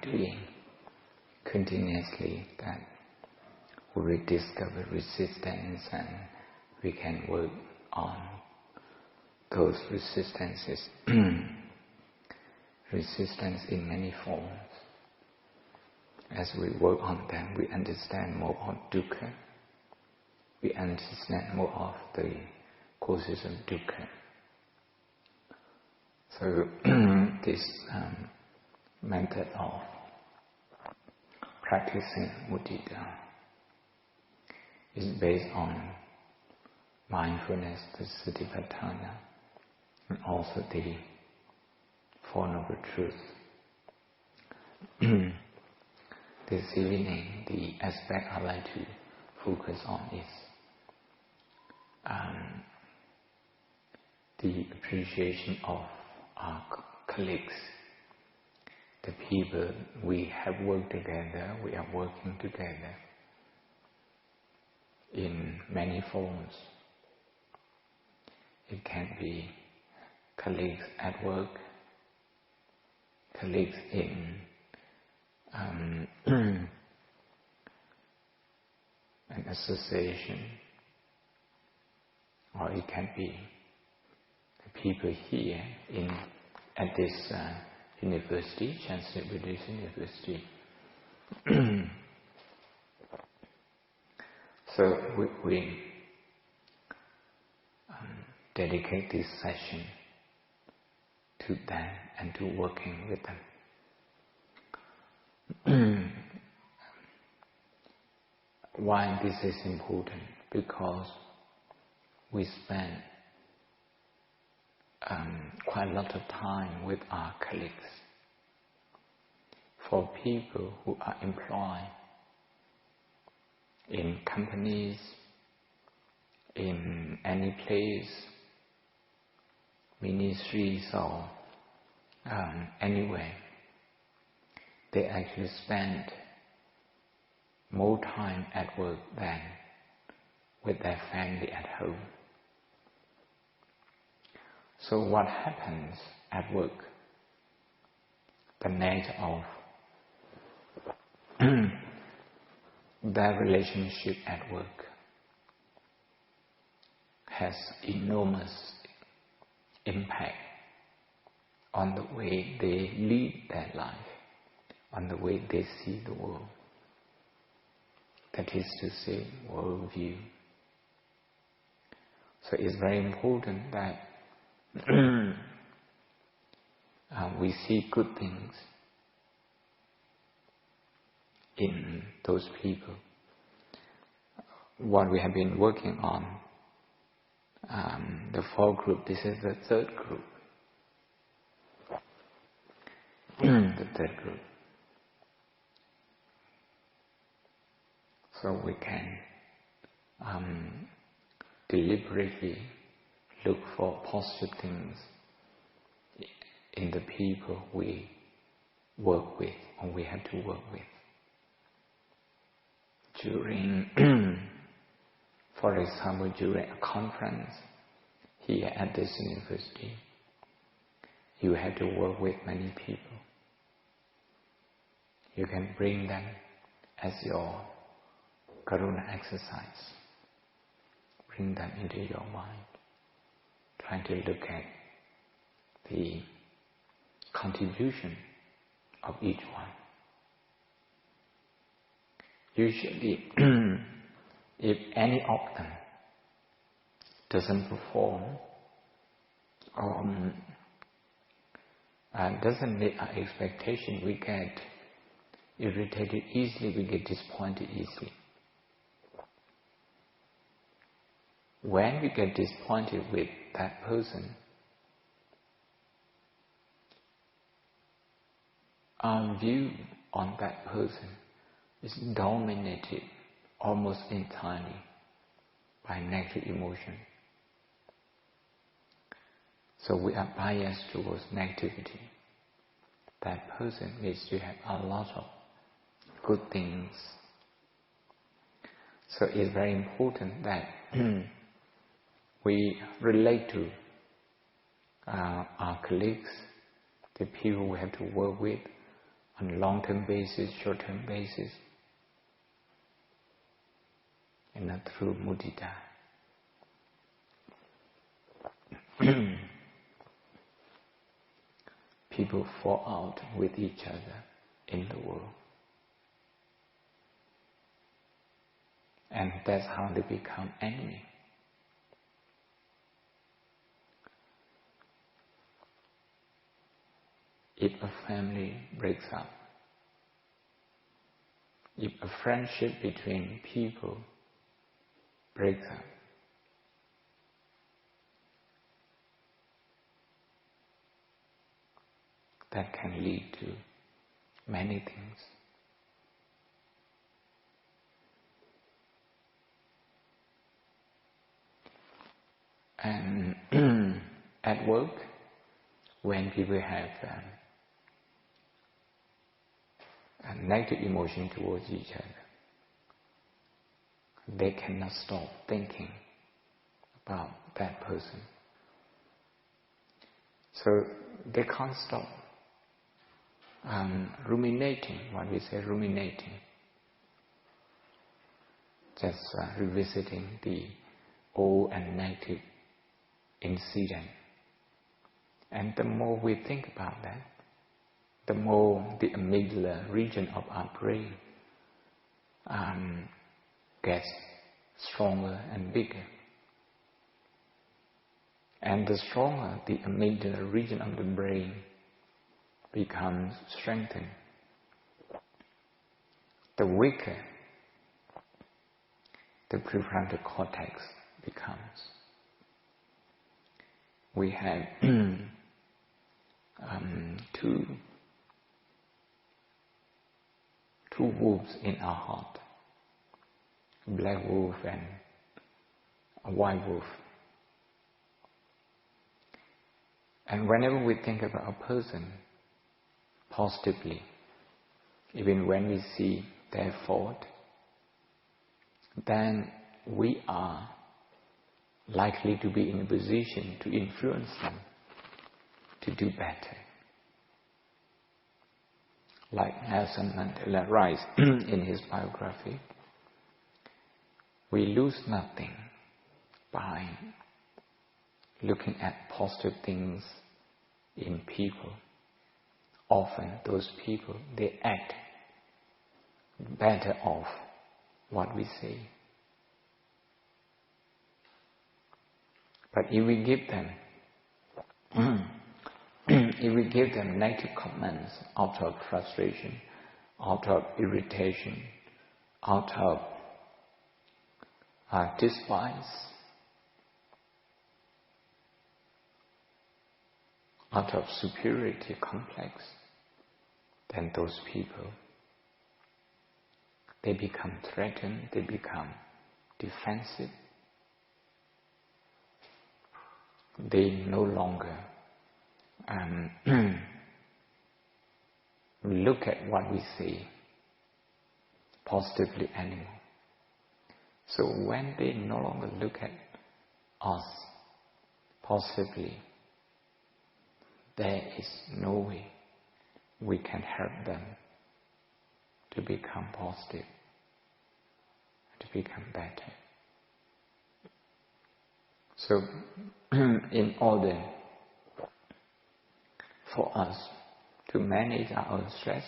doing continuously, that we will discover resistance and we can work on those resistances. Resistance in many forms. As we work on them, we understand more of dukkha. We understand more of the causes of dukkha. So this method of practicing mudita is based on mindfulness, the satipatthana, and also the Four Noble Truths. This evening, the aspect I'd like to focus on is the appreciation of our colleagues, the people we have worked together, we are working together in many forms. It can be colleagues at work, colleagues in an association, or it can be the people here at this university, Chancellor Buddhist University. So we dedicate this session to them and to working with them. Why this is important? Because we spend quite a lot of time with our colleagues. For people who are employed in companies, in any place, ministries or anywhere, they actually spend more time at work than with their family at home. So what happens at work? The nature of their relationship at work has enormous impact on the way they lead their life, on the way they see the world. That is to say, worldview. So it's very important that we see good things in those people. What we have been working on, the 4 group, this is the 3rd group. The 3rd group. So we can deliberately look for positive things in the people we work with or we have to work with. During, for example, during a conference here at this university, you have to work with many people. You can bring them as your karuna exercise. Bring them into your mind. Trying to look at the contribution of each one. Usually, if any of them doesn't perform or doesn't meet our expectation, we get irritated easily, we get disappointed easily. When we get disappointed with that person, our view on that person is dominated almost entirely by negative emotion. So we are biased towards negativity. That person needs to have a lot of good things. So it's very important that we relate to our colleagues, the people we have to work with, on long-term basis, short-term basis, and not through mudita. People fall out with each other in the world. And that's how they become enemy. If a family breaks up, if a friendship between people breaks up, that can lead to many things. And at work, when people have a negative emotion towards each other, they cannot stop thinking about that person. So they can't stop ruminating, what we say ruminating, just revisiting the old and negative incident. And the more we think about that, the more the amygdala region of our brain gets stronger and bigger. And the stronger the amygdala region of the brain becomes strengthened, the weaker the prefrontal cortex becomes. We have two wolves in our heart, a black wolf and a white wolf. And whenever we think about a person positively, even when we see their fault, then we are likely to be in a position to influence them to do better. Like Nelson Mandela writes in his biography, we lose nothing by looking at positive things in people. Often those people, they act better off what we say. But if we give them negative comments out of frustration, out of irritation, out of despise, out of superiority complex, then those people, they become threatened, they become defensive. They no longer look at what we say positively anymore. So when they no longer look at us positively, there is no way we can help them to become positive, to become better. So, in order for us to manage our own stress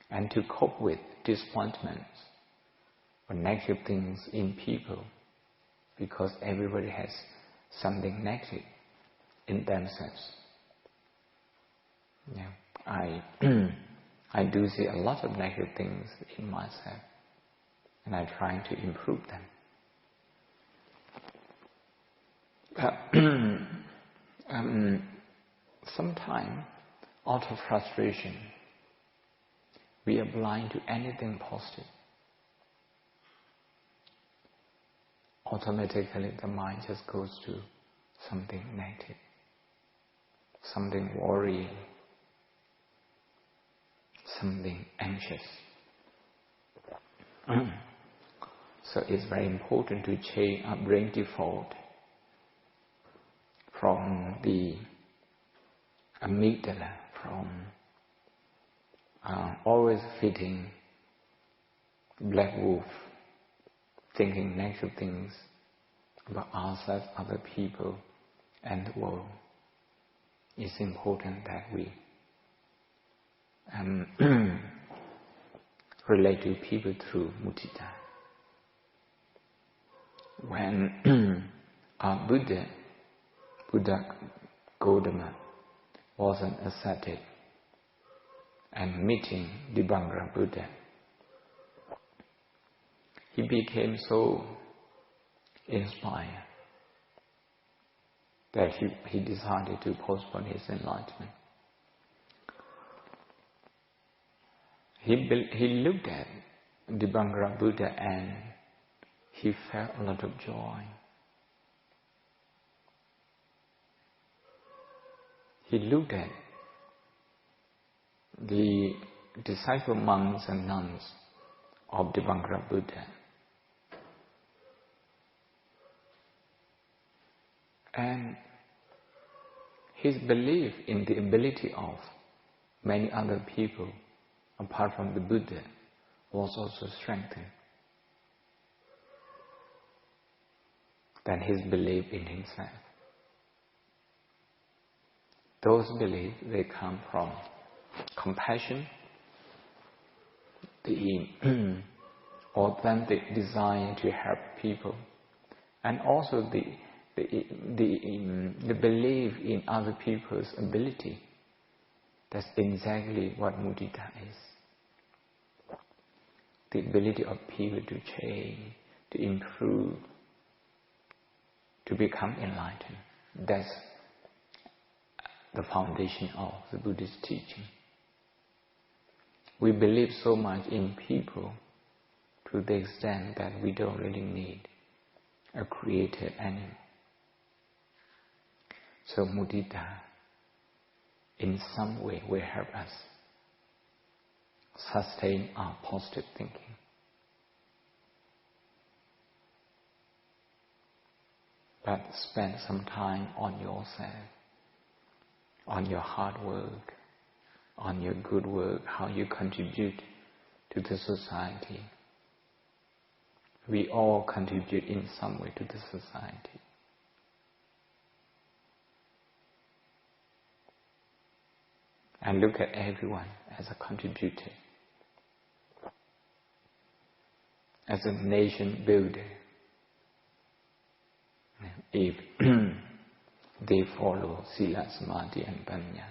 and to cope with disappointments or negative things in people, because everybody has something negative in themselves. Yeah, I do see a lot of negative things in myself, and I'm trying to improve them. Sometimes, out of frustration, we are blind to anything positive. Automatically, the mind just goes to something negative, something worrying, something anxious. So it's very important to change our brain default from the amygdala, from always feeding black wolf, thinking negative things about ourselves, other people, and the world. It's important that we relate to people through mudita. When our Buddha Gautama was an ascetic and meeting Dibangara Buddha, he became so inspired that he decided to postpone his enlightenment. He looked at Dibangara Buddha and he felt a lot of joy. He looked at the disciple monks and nuns of Dibangara Buddha, and his belief in the ability of many other people apart from the Buddha was also strengthened. Than his belief in himself. Those beliefs, they come from compassion, the authentic desire to help people, and also the belief in other people's ability. That's exactly what mudita is. The ability of people to change, to improve, to become enlightened. That's the foundation of the Buddhist teaching. We believe so much in people to the extent that we don't really need a created enemy. So mudita in some way will help us sustain our positive thinking. But spend some time on yourself, on your hard work, on your good work, how you contribute to the society. We all contribute in some way to the society. And look at everyone as a contributor, as a nation builder. If they follow Sila, Samadhi and Panya,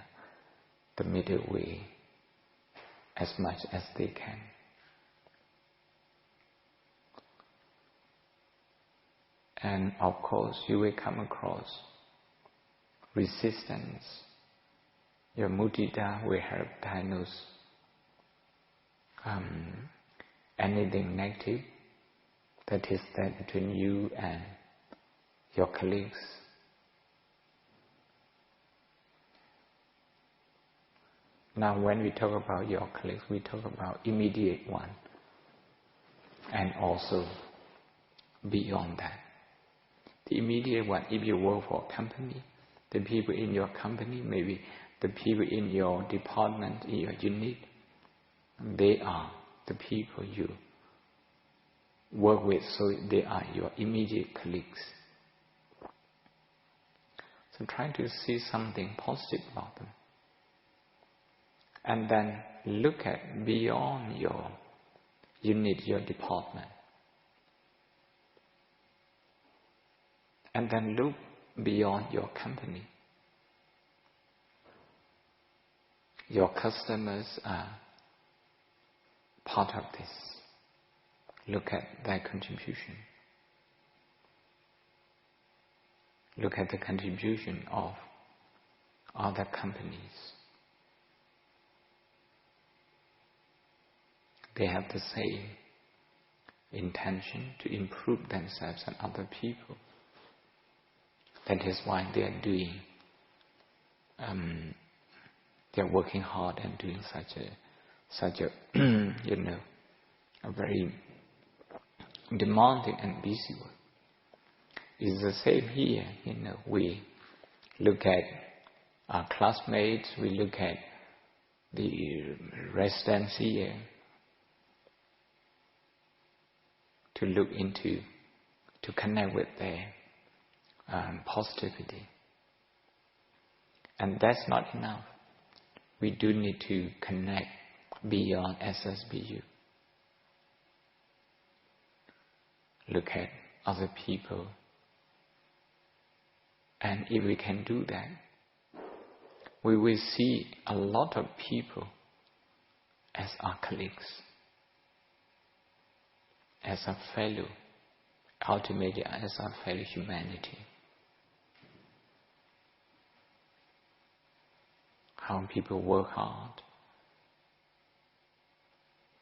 the middle way, as much as they can. And of course, you will come across resistance. Your mudita will help diagnose anything negative that is there between you and your colleagues. Now when we talk about your colleagues, we talk about immediate one and also beyond that. The immediate one, if you work for a company, the people in your company, maybe the people in your department, in your unit, they are the people you work with, so they are your immediate colleagues. So try to see something positive about them. And then look at beyond your unit, your department. And then look beyond your company. Your customers are part of this. Look at their contribution. Look at the contribution of other companies. They have the same intention to improve themselves and other people. That is why they are doing, they are working hard and doing such a a very demanding and busy work. It's the same here. We look at our classmates, we look at the residency here, to look into, to connect with their positivity. And that's not enough. We do need to connect beyond SSBU. Look at other people. And if we can do that, we will see a lot of people as our colleagues, as a fellow, ultimately as our fellow humanity. How people work hard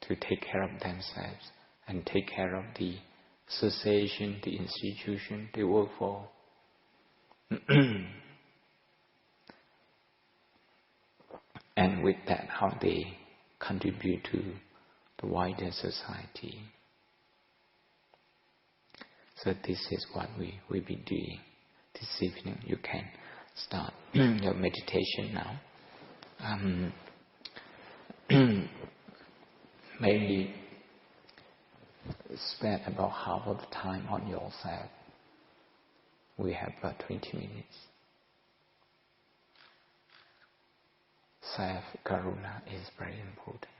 to take care of themselves and take care of the association, the institution they work for. And with that, how they contribute to the wider society. So this is what we will be doing this evening. You can start your meditation now. Maybe spend about half of the time on yourself. We have about 20 minutes. Self-karuna is very important.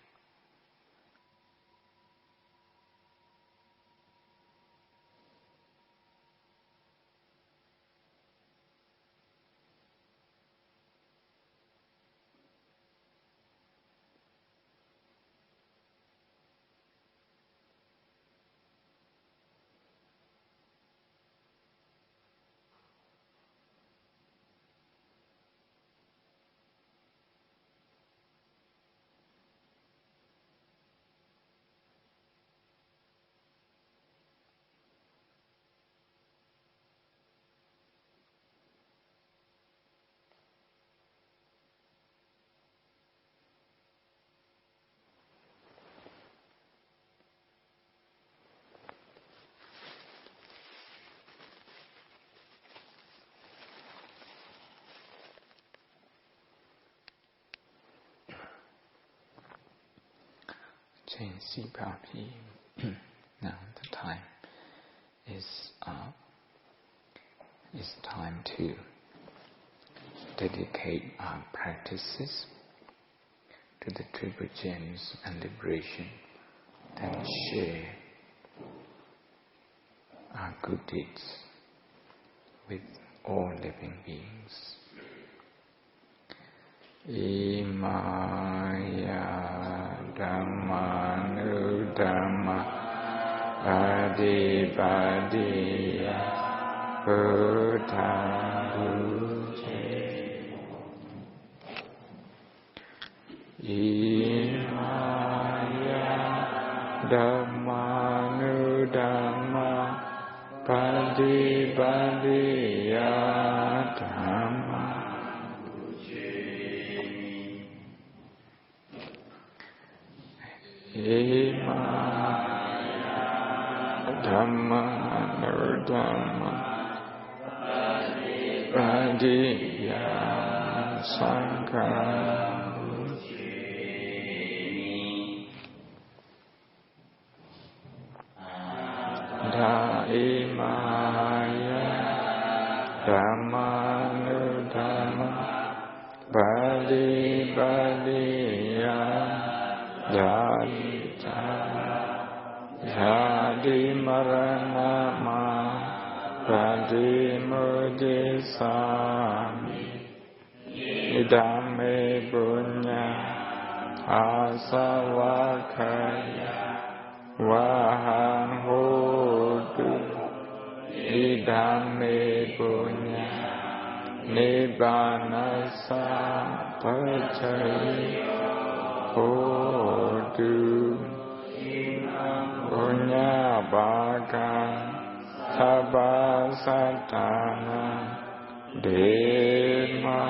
Now the time is up. It's time to dedicate our practices to the Triple Gems and liberation, and share our good deeds with all living beings. Imaya Dhammanu Dhamma Adipadiya Buddha-Buddhe Imaya Dhammanu Dhamma Adipadiya Dhamma Imaya Dhamma Nurdhamma Padiya Sankhara Imaya Dhamma Nurdhamma Padiya Jadi maranama Padi mudisami Idame punya Asawakaya Wahang hudu Idame punya Nibbanasa Pacaya Hudu Punya bagan Sabasatana Dema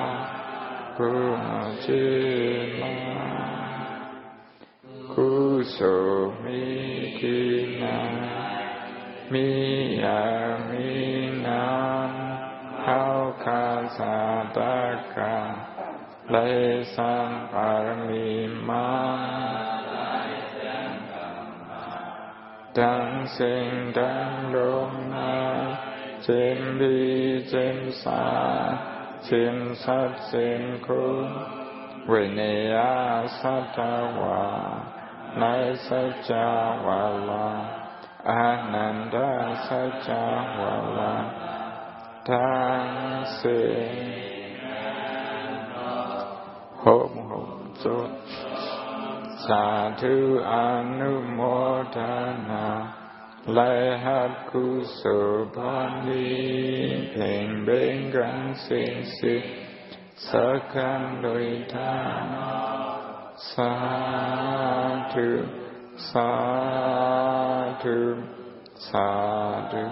Punajima Kusumikina Miyaminan Haukasataka lấy sang paramiทั้งสิ่งทั้งลมหายสิ่งดีสิ่งสาสิ่งสัตย์สิ่งคุณวินัยสัจวาในสัจวาลาอานันดาสัจวาลาทั้งสิ่งหกจุดสาธุอนุโมทนาและหัตกุศลผลนี้เพ่งเบ่งกันสิ่งสิสักกันโดยทานสาธุสาธุสาธุ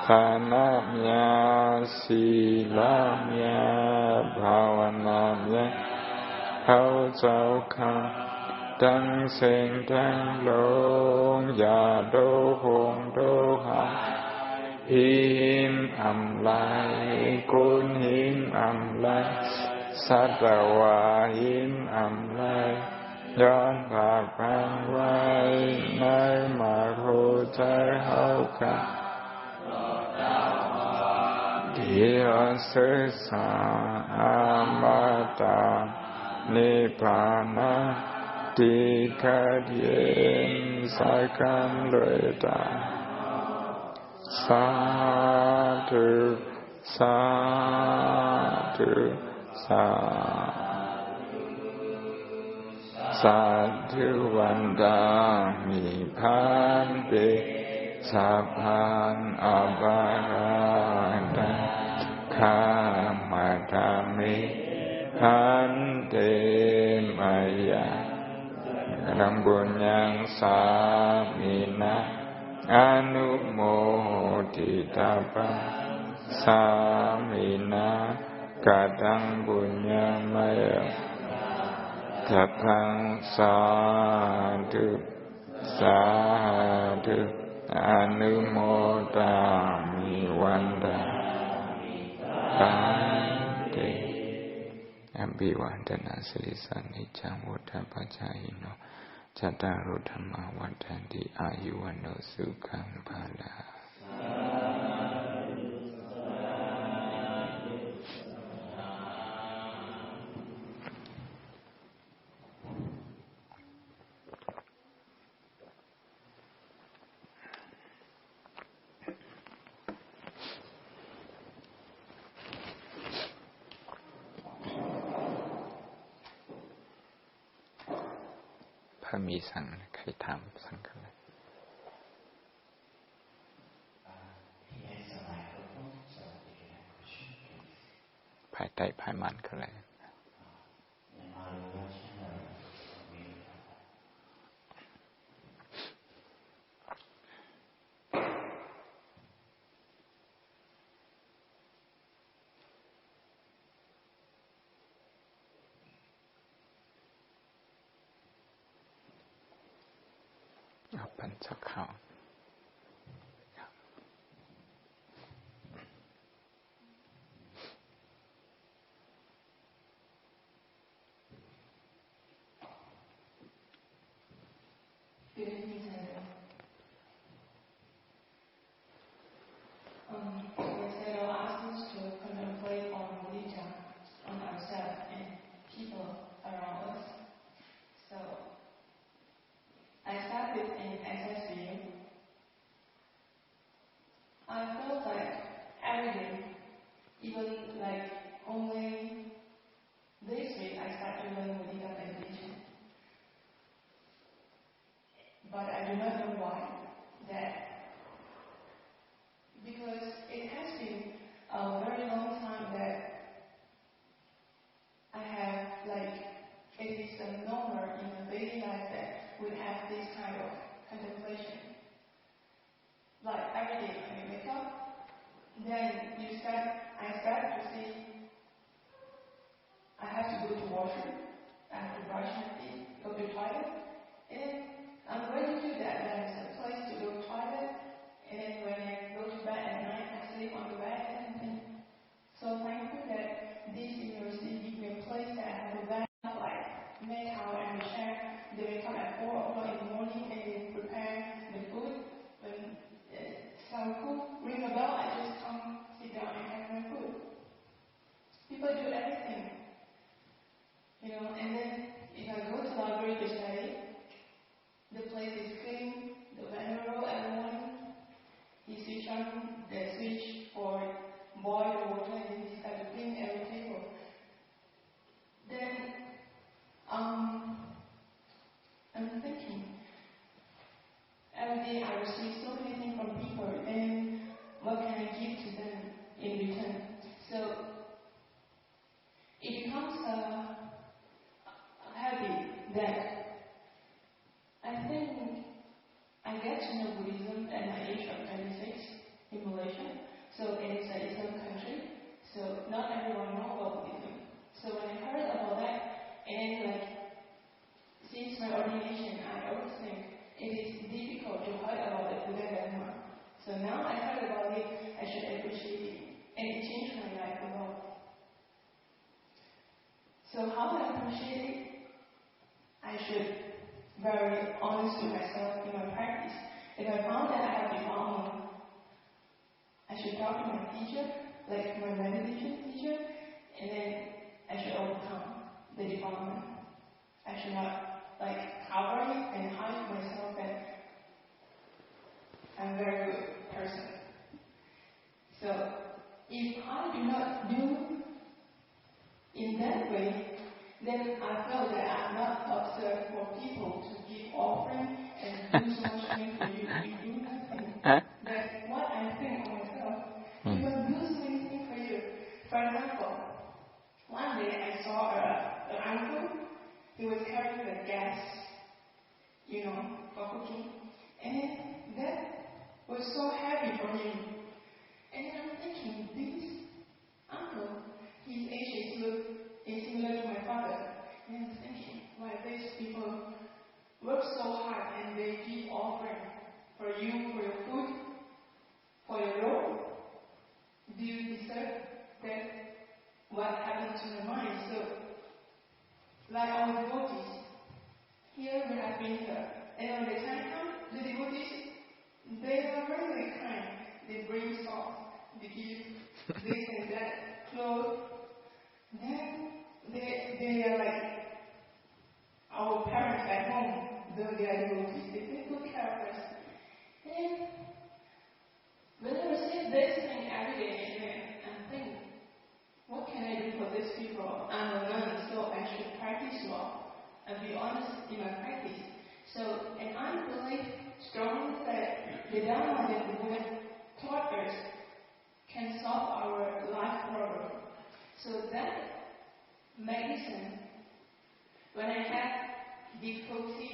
ทานะญาศีลญาภาวนาญาเขาเจ้าคำทั้งเสียงทั้งลมอย่าโดหงโดหาหิมอำลายกุลหิมอำลายสัตวาหิมอำลายย้อนผากพังไว้ในมาโคใจเฮากันเดียวศึกษาอามาตานิพพานะที่ขัดแย้งสายกันด้วยตาสาธุสาธุสาธุวันดามิพันติสัพพังอภาราตังข้ามาธามิพันเตมายารังบุญยังสามินะอนุโมทิตาปังสามินะกตังบุญยังมายาทัพพังสาธุสาธุอนุโมทามิวันดาปันติอภิวาทนาสิริสานิจังวุฒาปัจจายโนจัตตารุธรรมาวัฏันติอายุวันโนสุขังภาลาพระมีสั่งใครถามสั่งกันเลยภายใต้ภายมันกันเลยเอาปัญจข้าวI'm going to do that. There's a place to go to toilet. at 4 o'clock in the morning and they prepare the food. When some cook ring a bell, I just come, sit down and have my food. People do everything. And then if I go to the library to study, the place is clean, the venerable every morning. He switch on the switch for boil the water and then he started to clean every table. Then I'm thinking, every day I receive so many things from people, and what can I give to them in return? So it becomes a habit that I think I get to know Buddhism at my age of 26 in Malaysia. So it's an Islam country. So not everyone knows about Buddhism. So when I heard about that, and since my ordination, I always think it is difficult to hear about the Buddha Dharma. So now I heard about it, I should appreciate it. And it changed my life a lot. So how do I appreciate it? I should be very honest with myself in my practice. If I found that I have defilement, I should talk to my teacher, like my meditation teacher, and then I should overcome the defilement. I should not cover it and hide myself that I'm a very good person. So if I do not do in that way, then I felt that I'm not observed for people to give offering and do so much things for you. You do nothing. That's what I think of myself. People do so many things for you. For example, one day I saw an uncle. He was carrying the gas, for cooking. And that was so heavy for him. And I'm thinking, this uncle, his age is similar to my father. And I'm thinking, why these people work so hard and they give offering for you, for your food, for your robe. Do you deserve that? What happened to my mind? So, like our devotees, here we have been here. And when the time comes, the devotees, they are very kind. They bring salt, they give this and that, clothes. Then they are like our parents at home, though they are devotees. They take good care of us. And when I receive this thing every day, I'm thinking, what can I do for these people? I'm a nun, so I should practice law and be honest in my practice. So, and I believe strongly that the Dharma that the Buddha taught us can solve our life problem. So that medicine, when I have difficulty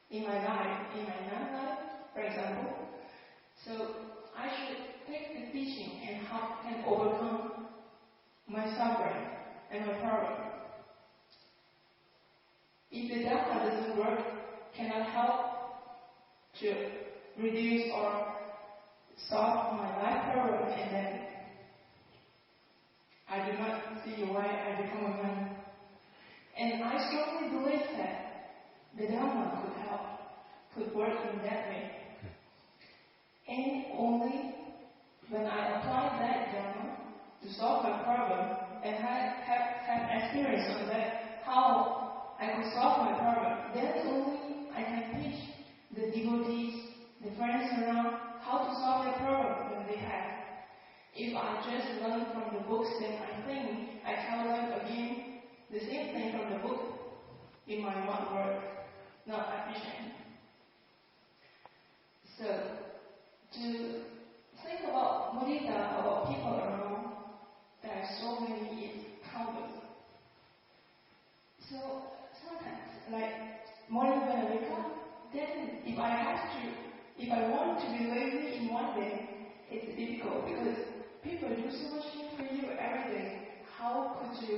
in my life, in my non-life, for example, so I should take the teaching and how can overcome my suffering and my problem. If the Dharma doesn't work, cannot help to reduce or solve my life problem, and then I do not see why I become a man. And I strongly believe that the Dharma could help, could work in that way. And only when I apply that Dharma to solve my problem and have experience on that, how I could solve my problem, then only I can teach the devotees, the friends around, how to solve their problem when they have. If I just learn from the books, then I think I tell them again the same thing from the book in my one word, not efficient. So, to think about mudita, about people around, there are so many, it's countless. So, sometimes, morning when I wake up, then if I want to be lazy in one day, it's difficult because people do so much things for you every day. How could you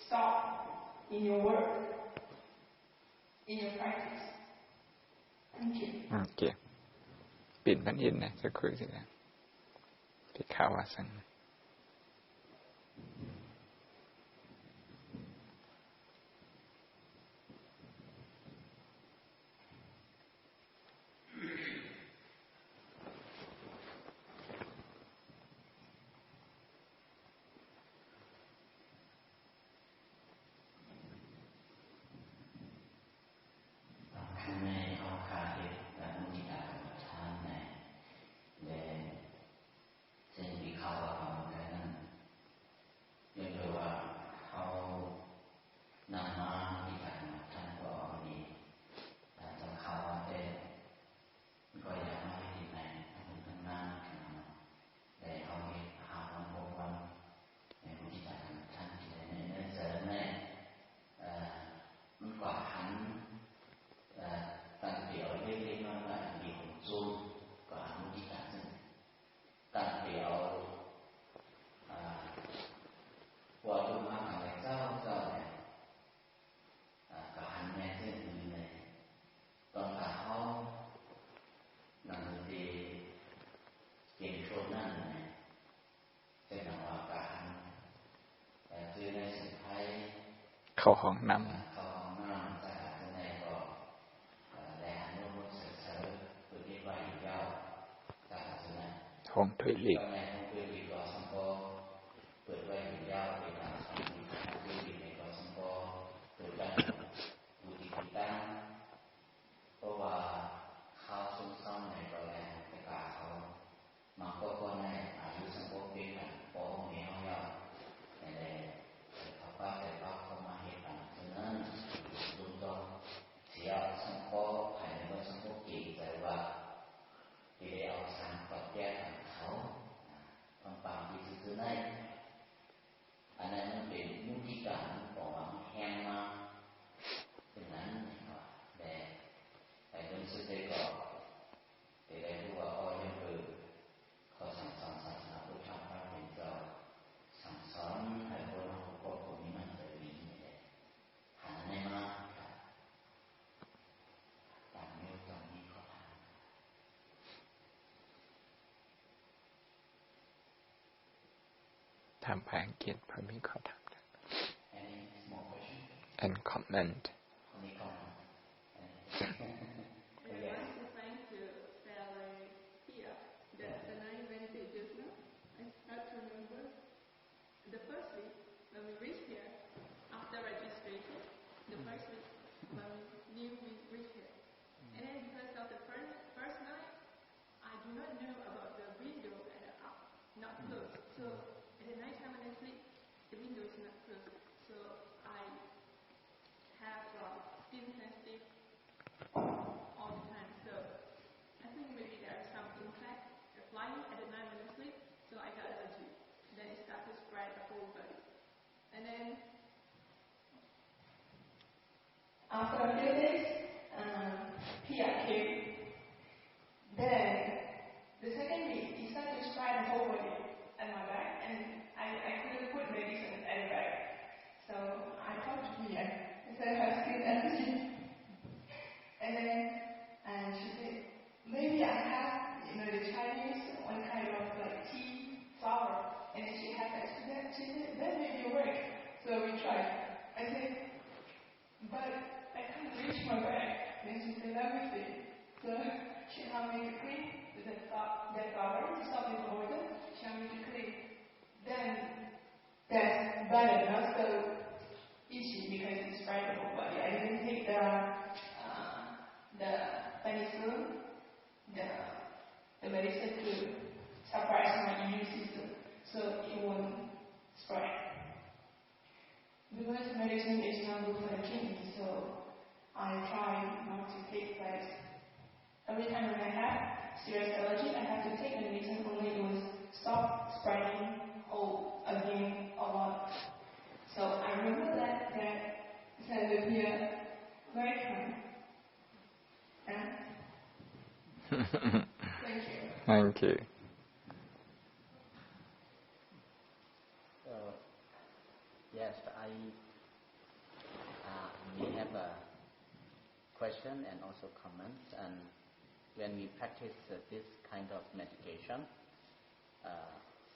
stop in your work, in your practice? Thank you. Okay. ปิดกันอินนะสักครู่สินะที่ข่าวสัง เข้าห้องน้ำห้องถ้วยลีกทำภาษาอังกฤษเพื่อมีข้อถาม and comment After a few days, Pia came. Then, the second week, he started to spread the whole body and my back, and I couldn't put medicine at the back. So I talked to Pia. I said, I have skin allergy. And then she said, maybe I have, the Chinese, one kind of like tea, flower. And then she had that. She said, that may be work. So we tried. I said, but I can't reach my back. Then she said, let me see. So she helped me to clean that flower to stop the poison. She helped me to clean. Then that's better, not so itchy because it's right the whole body. I didn't take the penicillin, the medicine to suppress my immune system so it won't spread. Because medicine is not good for the kidney, so I try not to take that. Every time when I have serious allergy, I have to take the medicine only it will stop spreading again a lot. So I remember that said here very kind. Thank you. Thank you. Yes, I may have a question and also comments. And when we practice this kind of meditation,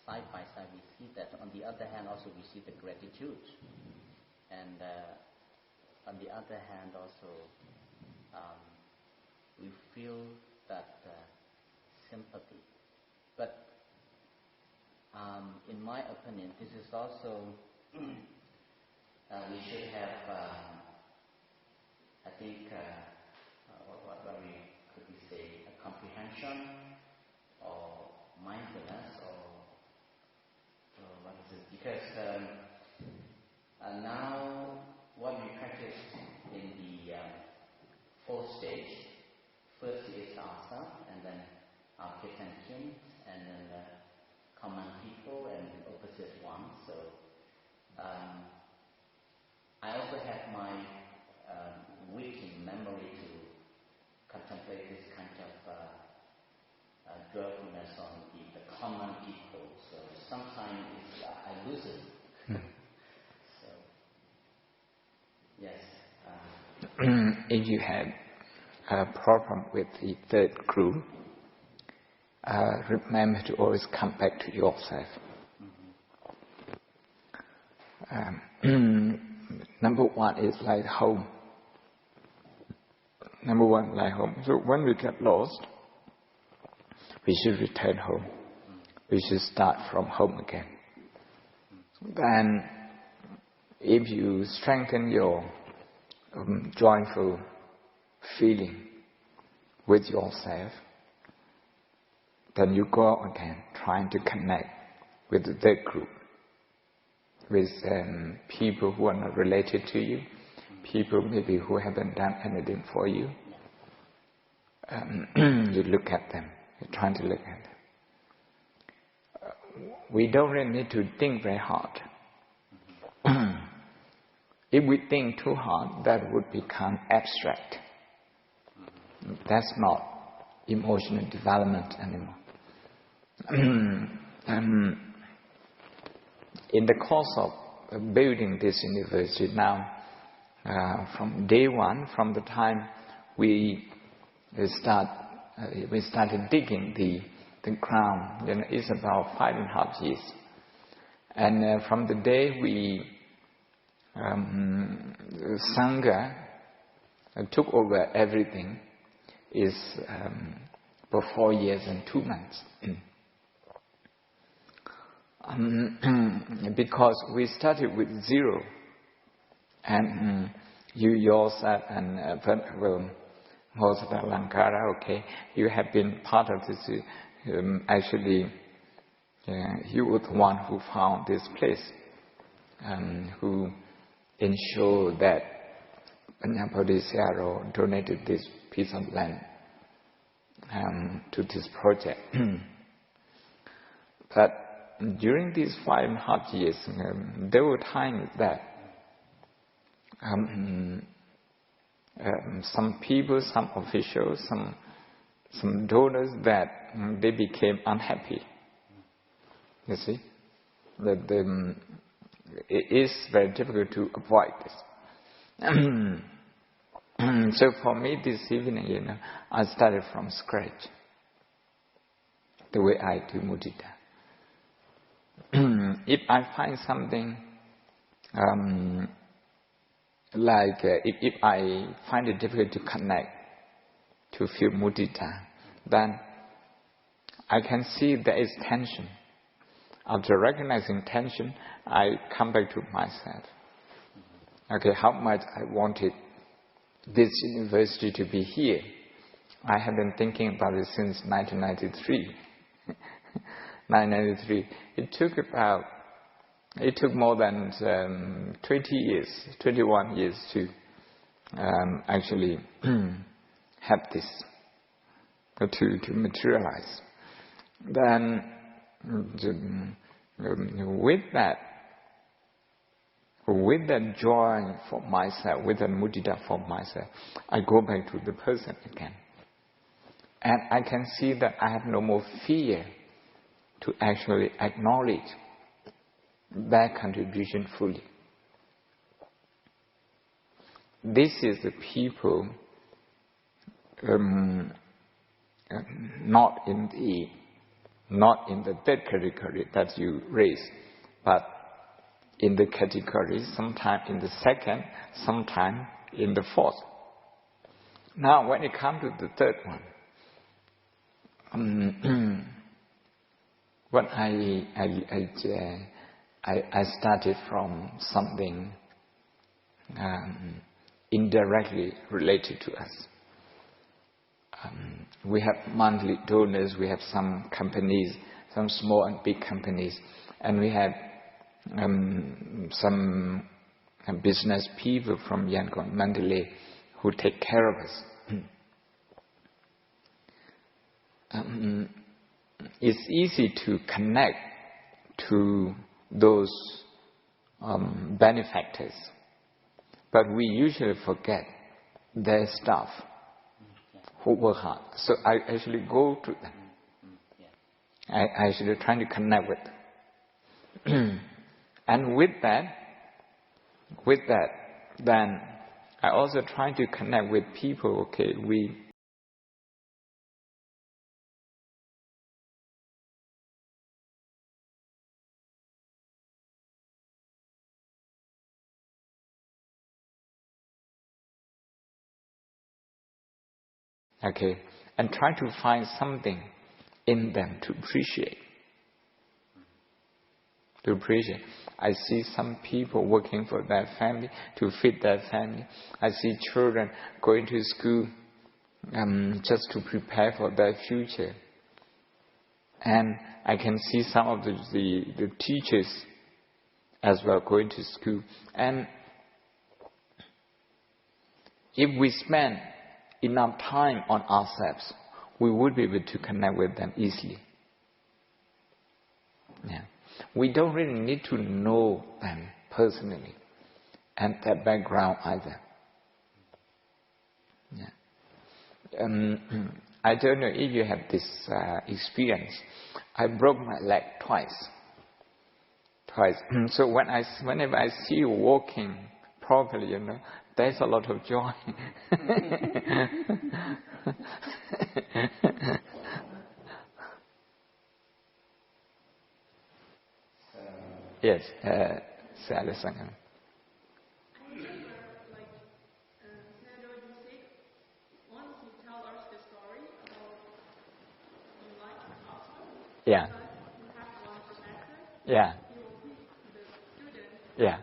side by side we see that on the other hand also we see the gratitude. And on the other hand also we feel that sympathy. But in my opinion, this is also we should have, I think, what could we say, a comprehension or mindfulness or what is it? Because now what we practice in the fourth stage, first is ourselves, and then our kids and kin, and then common people and opposite ones. So I also have my waking memory to contemplate this kind of joyfulness on the common people. So sometimes I lose it. So yes. If you have a problem with the third group, remember to always come back to yourself. number one is like home. Number one, like home. So when we get lost, we should return home. We should start from home again. Then, if you strengthen your joyful feeling with yourself, then you go again, trying to connect with the group, with people who are not related to you, people maybe who haven't done anything for you. You look at them, you're trying to look at them. We don't really need to think very hard. If we think too hard, that would become abstract. That's not emotional development anymore. In the course of building this university now, from day one, from the time we started digging the ground, it's about 5.5 years. And from the day we Sangha took over everything is for 4 years and 2 months. Because we started with zero, and you yourself and Mosada Lankara, okay, you have been part of this. Actually, you were the one who found this place, who ensured that Panyapodi Sayadaw donated this piece of land to this project. But during these 5.5 years, there were times that some people, some officials, some donors, that they became unhappy. You see, that it is very difficult to avoid this. So for me this evening, I started from scratch, the way I do mudita. If I find something, if I find it difficult to connect, to feel mudita, then I can see there is tension. After recognizing tension, I come back to myself. Okay, how much I wanted this university to be here. I have been thinking about it since 1993. 1993. It took more than 21 years to actually have this, to materialize. Then, with that joy for myself, with that mudita for myself, I go back to the person again. And I can see that I have no more fear to actually acknowledge their contribution fully. This is the people not in the third category that you raise, but in the category, sometime in the second, sometime in the fourth. Now, when it comes to the third one, when I started from something indirectly related to us. We have monthly donors, we have some companies, some small and big companies, and we have some business people from Yangon, Mandalay, who take care of us. It's easy to connect to those benefactors, but we usually forget their staff who work hard. So I actually go to them. I actually try to connect with them. And with that, then I also try to connect with people. Okay, we Okay, and try to find something in them to appreciate. To appreciate. I see some people working for their family, to feed their family. I see children going to school just to prepare for their future. And I can see some of the teachers as well going to school. And if we spend enough time on ourselves, we would be able to connect with them easily. Yeah. We don't really need to know them personally and their background either. Yeah. I don't know if you have this experience. I broke my leg twice. So whenever I see you walking properly, there's a lot of joy. Yes, Sir Alessandro. Yeah. Yeah. Yeah.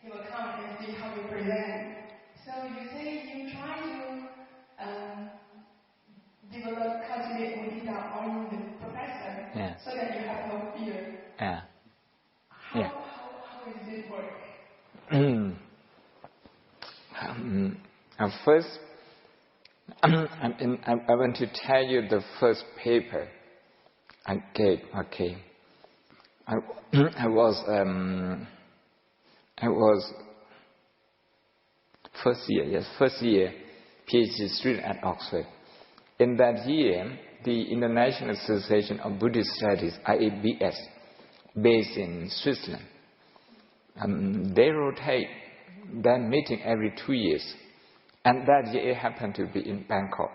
He will come and see how you present. So you say you try to cultivate mudita on the professor, Yeah. so that you have no fear. Yeah. How does it work? First, I want to tell you the first paper I gave. Okay, I was first year PhD student at Oxford. In that year, the International Association of Buddhist Studies, IABS, based in Switzerland, they rotate their meeting every 2 years. And that year it happened to be in Bangkok.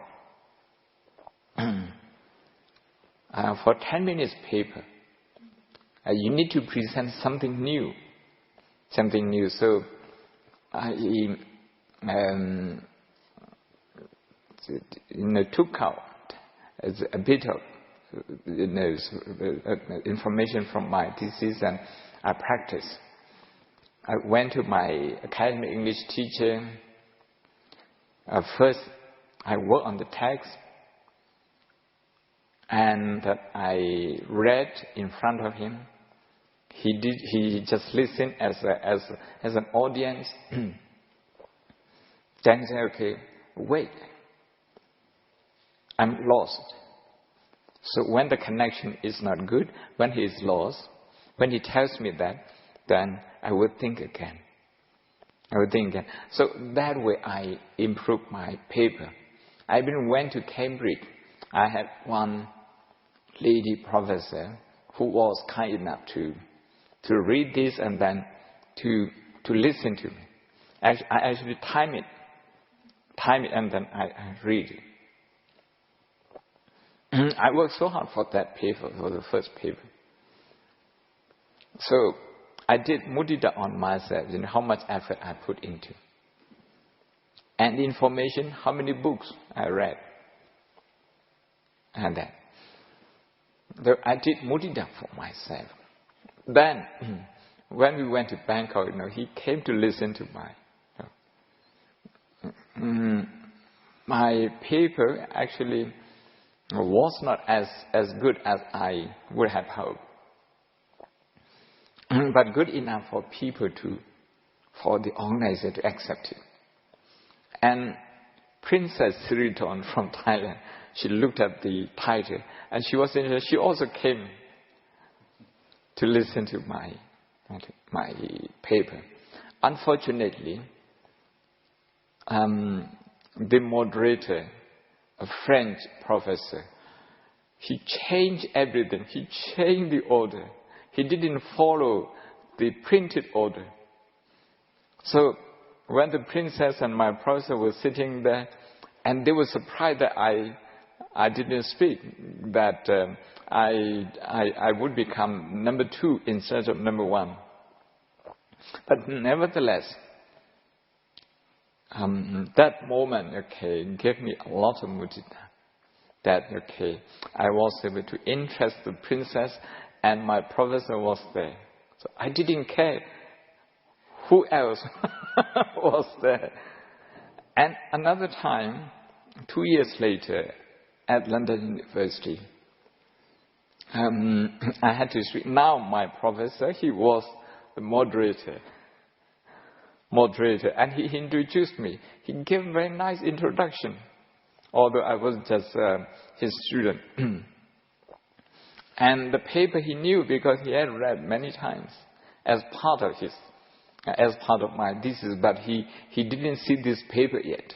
For 10 minutes paper, you need to present something new. So I took out a bit of information from my thesis, and I practiced. I went to my academic English teacher. First, I worked on the text, and I read in front of him. He just listened as an audience. Then he said, "Okay, wait, I'm lost." So when the connection is not good, when he is lost, when he tells me that, then I would think again. So that way I improved my paper. I even went to Cambridge. I had one lady professor who was kind enough to read this and then to listen to me. I actually time it and then I read it. I worked so hard for that paper, for the first paper. So I did mudita on myself, how much effort I put into. And information, how many books I read. And then I did mudita for myself. Then, when we went to Bangkok, he came to listen to my paper actually was not as good as I would have hoped. But good enough for people for the organizer to accept it. And Princess Siriton from Thailand, she looked at the title and she was interested. She also came to listen to my paper. Unfortunately, the moderator, a French professor, he changed everything. He changed the order. He didn't follow the printed order. So when the princess and my professor were sitting there, and they were surprised that I didn't speak, that I would become number 2 instead of number 1. But nevertheless, that moment, gave me a lot of mudita. That, I was able to interest the princess and my professor was there. So I didn't care who else was there. And another time, 2 years later, at London University, I had to speak. Now my professor, he was the moderator, and he introduced me. He gave a very nice introduction, although I was just his student. And the paper he knew because he had read many times as part of my thesis, but he didn't see this paper yet.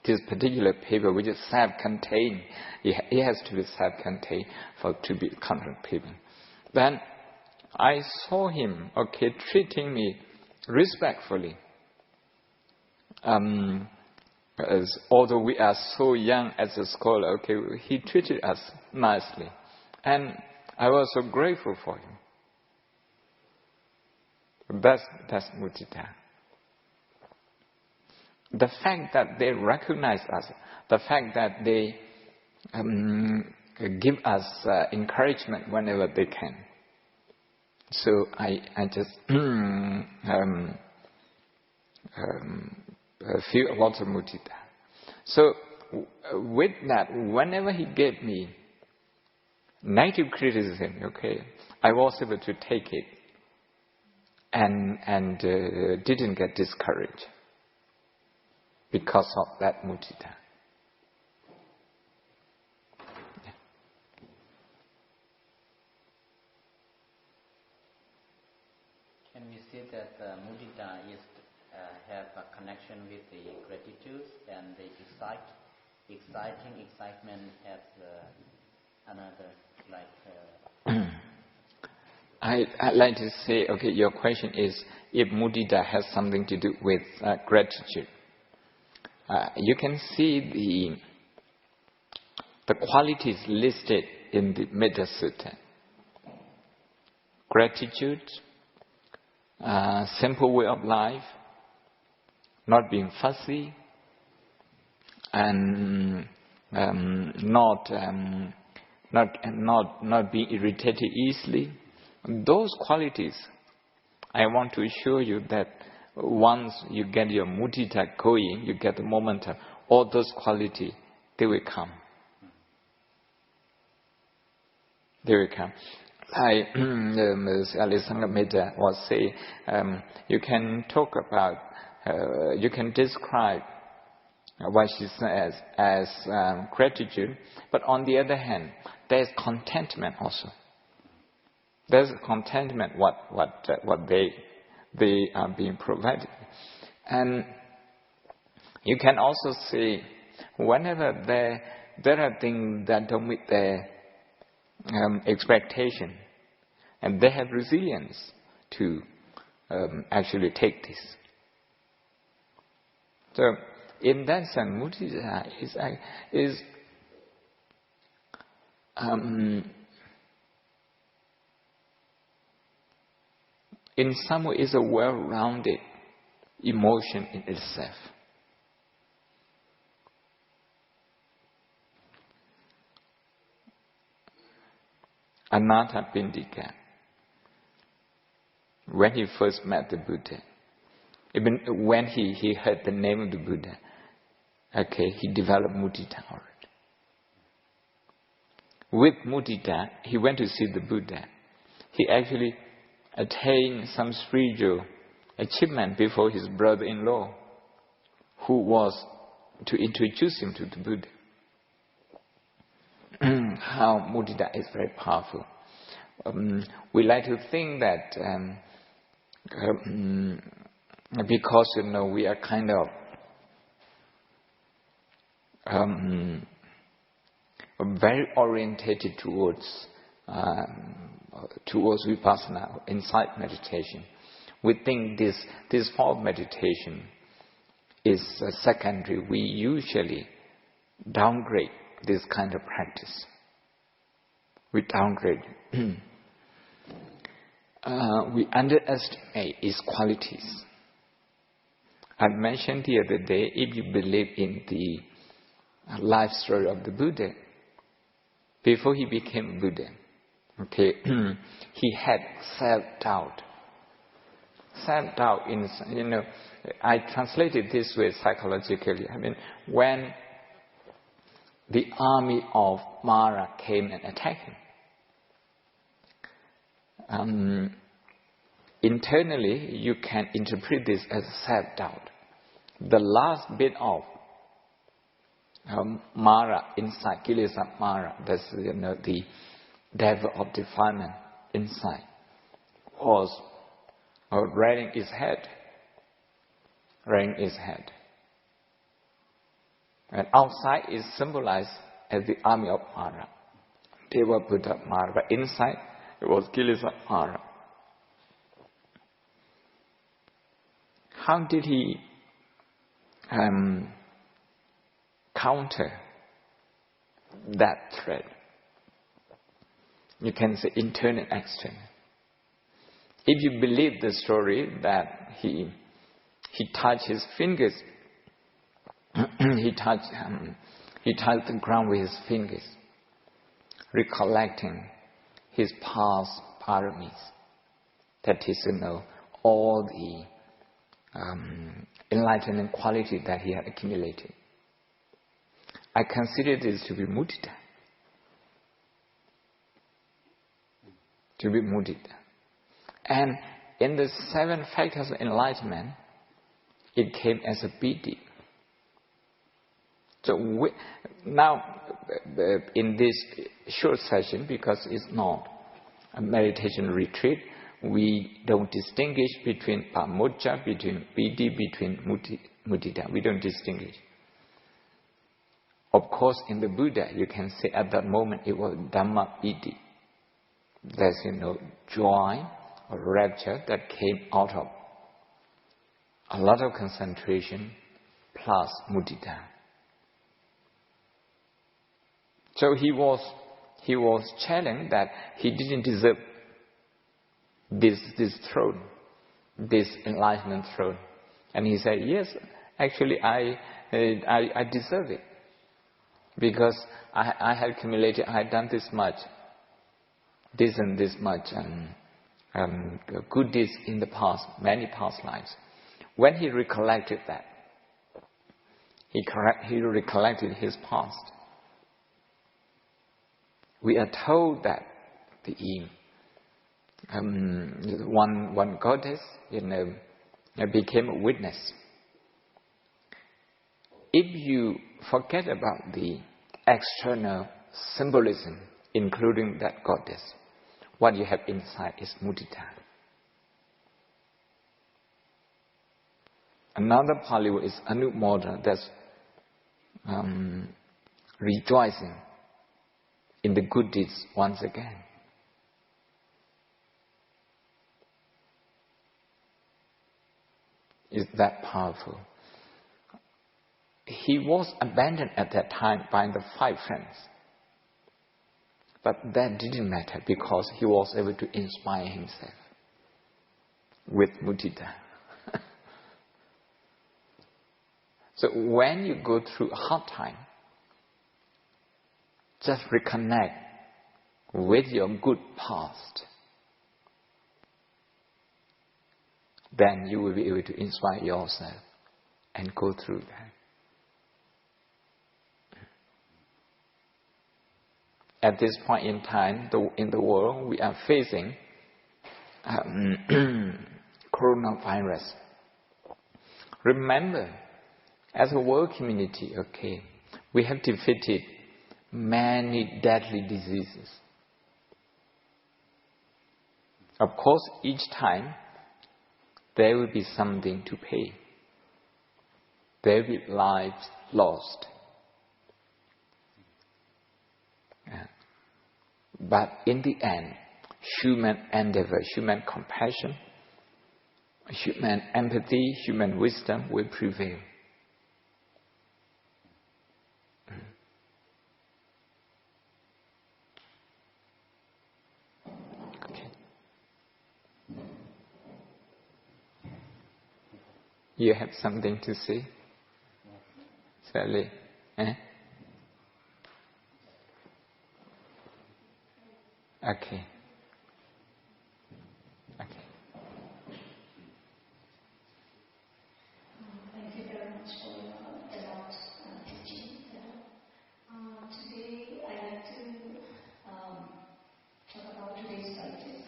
This particular paper, which is self-contained, it has to be self-contained to be content paper. Then I saw him, treating me respectfully. As although we are so young as a scholar, he treated us nicely, and I was so grateful for him. That's mudita. The fact that they recognize us, the fact that they give us encouragement whenever they can. So I just feel a lot of mudita. So with that, whenever he gave me negative criticism, I was able to take it and didn't get discouraged because of that mudita. Can we say that mudita have a connection with the gratitude and the excitement has another I'd like to say, your question is if mudita has something to do with gratitude. You can see the qualities listed in the Metta Sutta. Gratitude, simple way of life, not being fussy, and not being irritated easily. Those qualities, I want to assure you that once you get your mudita going, you get the momentum, all those qualities, they will come. They will come. Ms. Alexander Mehta was saying, you can talk about, you can describe what she says as gratitude, but on the other hand, there's contentment also. There's contentment what they are being provided, and you can also say whenever there are things that don't meet their expectation, and they have resilience to actually take this. So in that sense, mudita is in some way is a well-rounded emotion in itself. Anathapindika, when he first met the Buddha, even when he heard the name of the Buddha, he developed mudita already. With mudita, he went to see the Buddha. He actually attained some spiritual achievement before his brother-in-law, who was to introduce him to the Buddha. How mudita is very powerful. We like to think that because we are kind of very orientated towards vipassana, insight meditation. We think this form of meditation is secondary. We usually downgrade this kind of practice. We downgrade. We underestimate its qualities. I mentioned the other day, if you believe in the life story of the Buddha, before he became Buddha, okay, he had self-doubt. Self-doubt in, I translated this way psychologically. I mean, when the army of Mara came and attacked him, internally you can interpret this as self-doubt. The last bit of Mara inside, Kilesa Mara, that's the devil of defilement inside, was rearing its head. And outside is symbolized as the army of Mara, Deva Buddha Mara, but inside it was Kilesa Mara. How did he counter that threat? You can say internal and external. If you believe the story that he touched his fingers, he touched the ground with his fingers, recollecting his past paramis, that is, all the enlightenment quality that he had accumulated. I consider this to be mudita. And in the 7 factors of enlightenment, it came as a piti. So now, in this short session, because it's not a meditation retreat, we don't distinguish between pamoccha, between piti, between mudita. We don't distinguish. Of course, in the Buddha, you can say at that moment it was Dhamma piti. There's, joy or rapture that came out of a lot of concentration plus mudita. So he was challenged that he didn't deserve this throne, this enlightenment throne, and he said, "Yes, actually, I deserve it because I had accumulated, I had done this much, this and this much, and good deeds in the past, many past lives." When he recollected that, he recollected his past. We are told that the one goddess, became a witness. If you forget about the external symbolism, including that goddess, what you have inside is mudita. Another Pali word is anumodana, that's rejoicing in the good deeds once again. Is that powerful? He was abandoned at that time by the 5 friends. But that didn't matter because he was able to inspire himself with mudita. So when you go through a hard time, just reconnect with your good past. Then you will be able to inspire yourself and go through that. At this point in time, in the world, we are facing coronavirus. Remember, as a world community, we have defeated many deadly diseases. Of course, each time, there will be something to pay. There will be lives lost. But in the end, human endeavor, human compassion, human empathy, human wisdom will prevail. You have something to say? Sally? Eh? Okay. Okay. Thank you very much for your devout teaching. Today I'd like to talk about today's practice.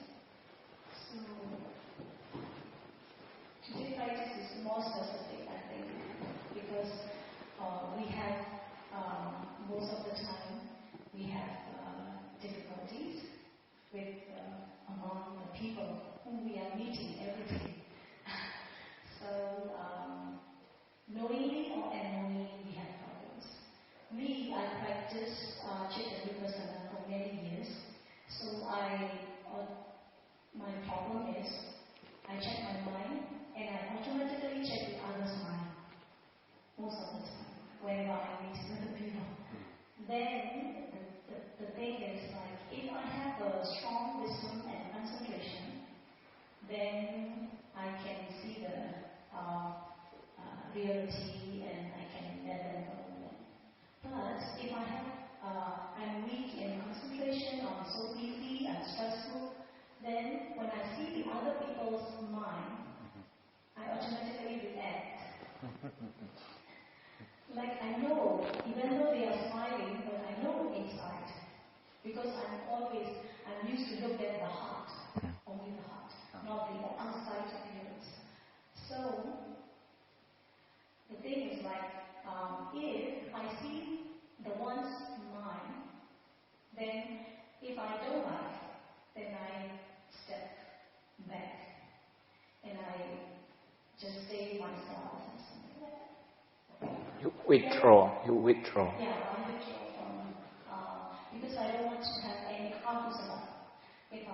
So, today's practice is more specific, I think, because we have, most of the time, we have difficulties with among the people whom we are meeting every day. So, knowingly or unknowingly, we have problems. I practiced Chitta Vipassana for many years. So my problem is, I check my mind and I automatically check the other's mind. Most of the time, whenever I meet other people. Then, the thing is like, if I have a strong wisdom and concentration, then I can see the reality and I can let them go. But if I have, I'm weak in concentration, I'm so busy, I'm stressful, then when I see the other people's mind, I automatically react. Like I know, even though they are smiling, but I know inside. Because I'm used to look at the heart, only the heart, not the outside appearance. So, the thing is like, if I see the one's mind, then if I don't like, then I step back and I just stay myself and something like that. You withdraw. Yeah, I withdraw from, because I don't want to have any akusala. If I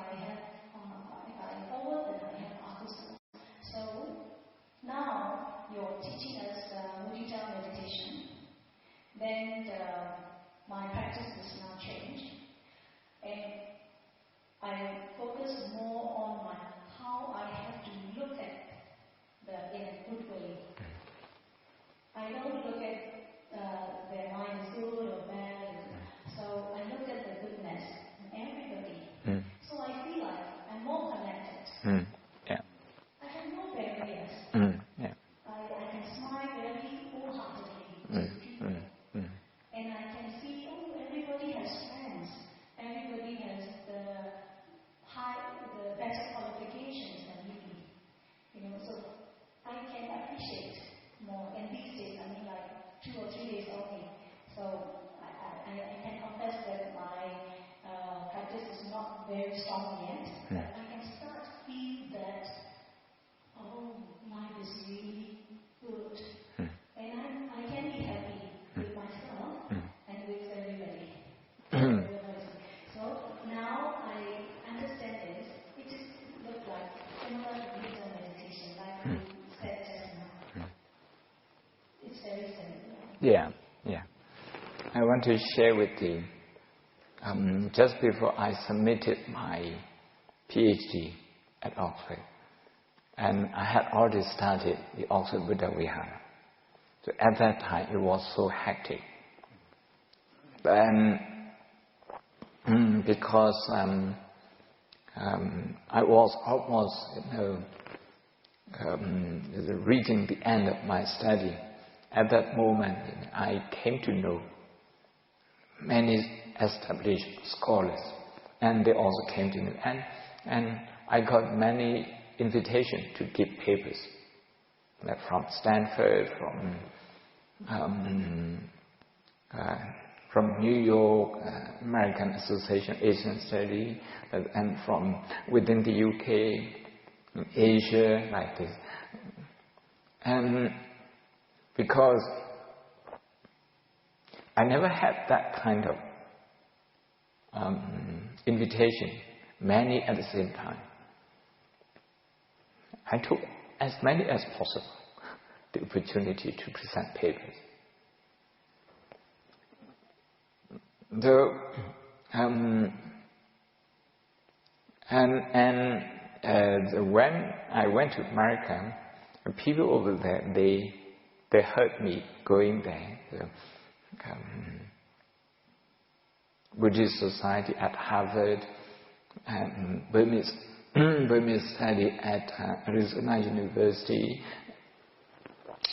forward, then I have akusala. So, now you're teaching us mudita meditation. Then my practice is now changed. And I focus more on how I have to look at in a good way. I don't look at their mind is good or bad. So I look at the goodness in everybody. So I feel like I'm more connected. Yeah. I have no barriers. Yeah. I can smile very wholeheartedly to people. And I can see, everybody has friends. Everybody has the better qualifications than me. So I can appreciate more. And these days, 2 or 3 days only. So I can confess that my practice is not very strong yet. But I can start to feel that, life is really good. And I can be happy with myself and with everybody. So now I understand this. It just looks like similar to Buddha meditation, like you said just now. It's very similar. Yeah. I want to share with you, just before I submitted my PhD at Oxford, and I had already started the Oxford Buddha Vihara. So at that time it was so hectic. And because I was almost reaching the end of my study, at that moment I came to know many established scholars, and they also came to me, and I got many invitations to give papers, like from Stanford, from New York, American Association of Asian Studies, and from within the UK, Asia, like this. And because I never had that kind of invitation, many at the same time, I took as many as possible the opportunity to present papers. When I went to America, the people over there, they heard me going there. Buddhist Society at Harvard, and Burmese study at Arizona University,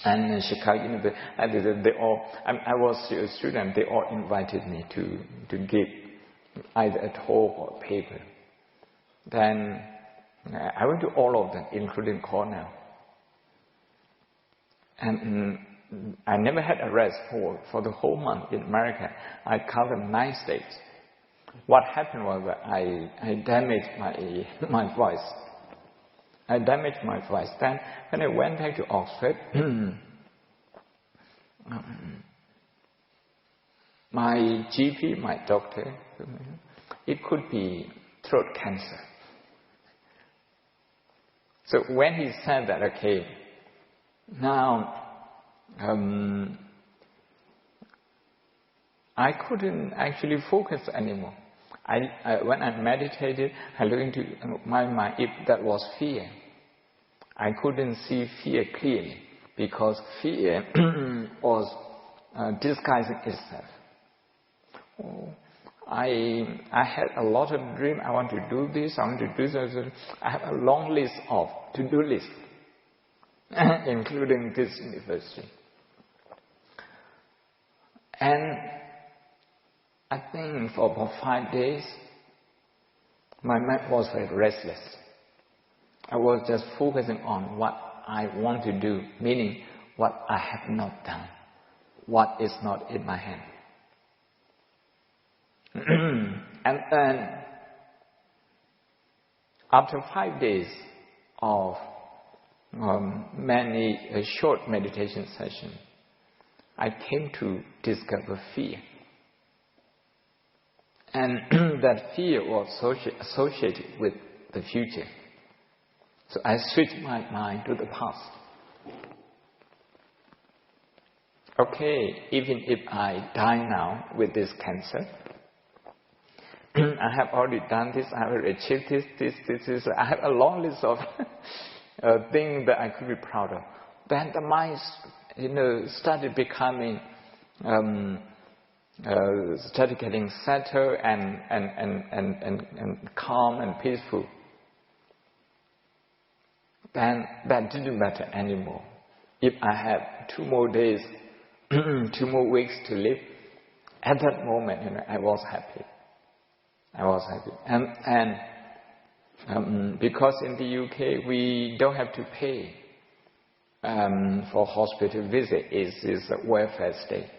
and Chicago University. They all, I was a student. They all invited me to give either a talk or a paper. Then I went to all of them, including Cornell. And I never had a rest for the whole month in America. I covered 9 states. What happened was that I damaged my voice. I damaged my voice. Then when I went back to Oxford, my GP, my doctor, it could be throat cancer. So when he said that, okay, now I couldn't actually focus anymore. When I meditated, I looked into my mind, if that was fear, I couldn't see fear clearly because fear was disguising itself. I had a lot of dreams. I want to do this, I want to do this. I have a long list of to-do list, including this university. And I think for about 5 days, my mind was very restless. I was just focusing on what I want to do, meaning what I have not done, what is not in my hand. And then, after 5 days of many short meditation sessions, I came to discover fear. And that fear was associated with the future. So I switched my mind to the past. Okay, even if I die now with this cancer, I have already done this, I have achieved this. I have a long list of things that I could be proud of. Then the mind, started becoming, started getting settled and calm and peaceful. Then that didn't matter anymore. If I have 2 more days, 2 more weeks to live, at that moment, I was happy. I was happy. And because in the UK we don't have to pay for hospital visit, it's a welfare state.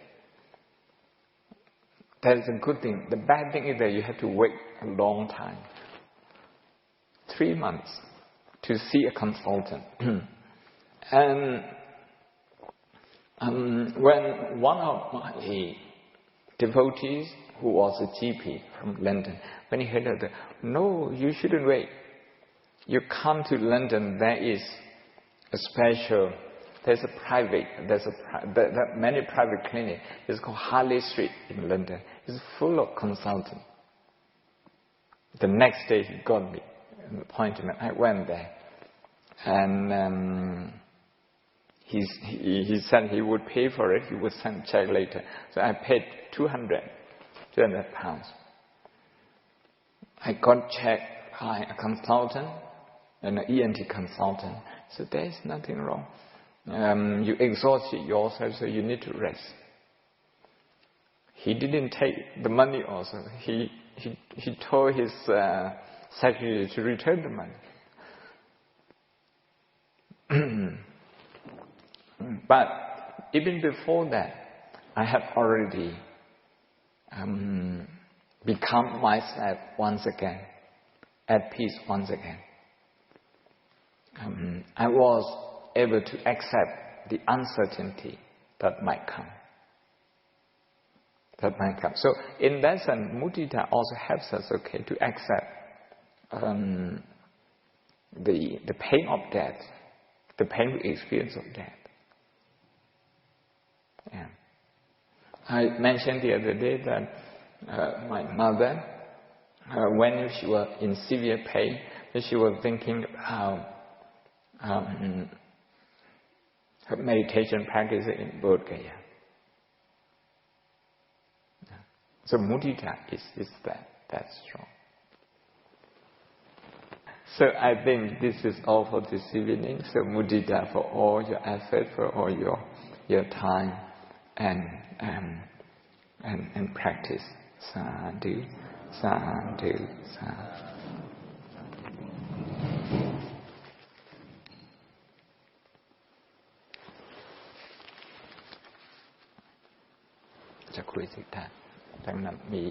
That is a good thing. The bad thing is that you have to wait a long time. 3 months to see a consultant. And when one of my devotees, who was a GP from London, when he heard that, no, you shouldn't wait. You come to London, there is a special, there are many private clinics. It's called Harley Street in London. It's full of consultants. The next day he got me an appointment. I went there. And he said he would pay for it. He would send a check later. So I paid 200 pounds. I got checked by a consultant, an ENT consultant. So there is nothing wrong. You exhausted yourself, so you need to rest. He didn't take the money also. He told his secretary to return the money. But even before that, I have already become myself once again, at peace once again. I was able to accept the uncertainty that might come. So in that sense, mudita also helps us, to accept the pain of death, the painful experience of death. Yeah. I mentioned the other day that my mother, when she was in severe pain, she was thinking how meditation practice in Bodh Gaya. So mudita is that strong. So I think this is all for this evening. So mudita for all your effort, for all your time and practice. Sadhu, sadhu, sadhu. จะคุยสิท่านดังนั้นมี